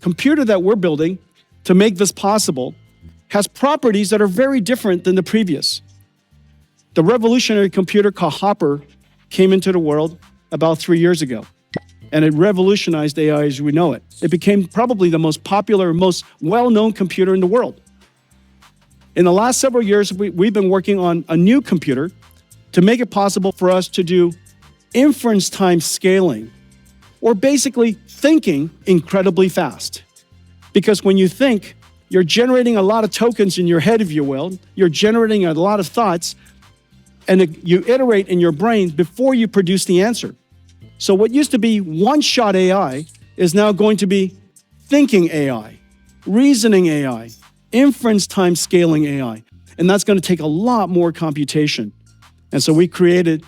computer that we're building to make this possible has properties that are very different than the previous. The revolutionary computer called Hopper came into the world about 3 years ago, and it revolutionized AI as we know it. It became probably the most popular, most well-known computer in the world. In the last several years, we've been working on a new computer to make it possible for us to do inference time scaling, or basically thinking incredibly fast. Because when you think, you're generating a lot of tokens in your head, if you will. You're generating a lot of thoughts, and you iterate in your brain before you produce the answer. So what used to be one-shot AI is now going to be thinking AI, reasoning AI, inference time scaling AI. And that's going to take a lot more computation. And so we created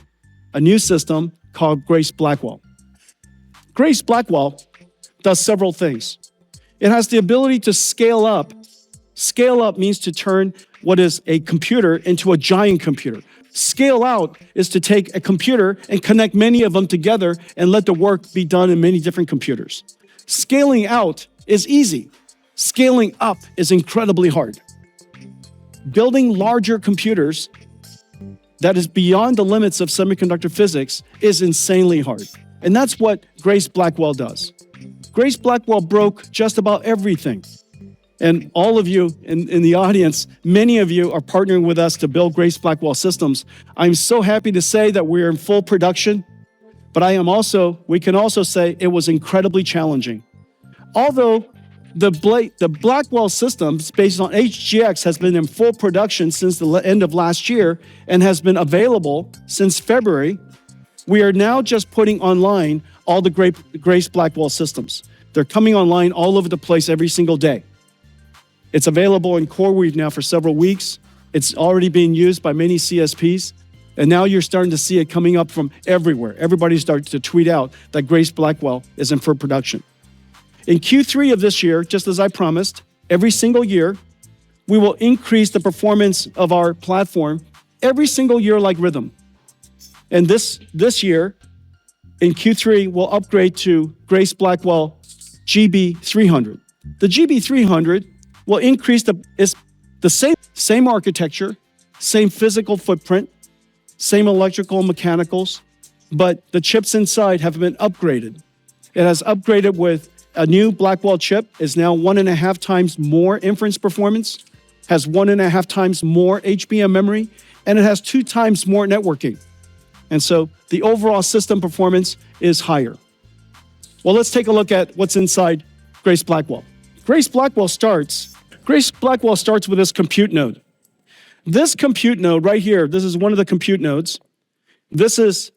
a new system called Grace Blackwell. Grace Blackwell does several things. It has the ability to scale up. Scale up means to turn what is a computer into a giant computer. Scale out is to take a computer and connect many of them together and let the work be done in many different computers. Scaling out is easy. Scaling up is incredibly hard. Building larger computers that is beyond the limits of semiconductor physics is insanely hard. And that's what Grace Blackwell does. Grace Blackwell broke just about everything. And all of you in the audience, many of you are partnering with us to build Grace Blackwell systems. I'm so happy to say that we're in full production, but we can also say it was incredibly challenging. Although the Blackwell systems based on DGX has been in full production since the end of last year and has been available since February, we are now just putting online all the Grace Blackwell systems. They're coming online all over the place every single day. It's available in CoreWeave now for several weeks. It's already being used by many CSPs. And now you're starting to see it coming up from everywhere. Everybody's starting to tweet out that Grace Blackwell is in full production. In Q3 of this year, just as I promised, every single year, we will increase the performance of our platform every single year like rhythm. And this year, in Q3, we'll upgrade to Grace Blackwell GB300. The GB300 will increase the same architecture, same physical footprint, same electrical and mechanicals, but the chips inside have been upgraded. It has upgraded with a new Blackwell chip, is now 1.5 times more inference performance, has 1.5 times more HBM memory, and it has 2 times more networking. And so the overall system performance is higher. Well, let's take a look at what's inside Grace Blackwell. Grace Blackwell starts with this compute node. This compute node right here, this is one of the compute nodes. This is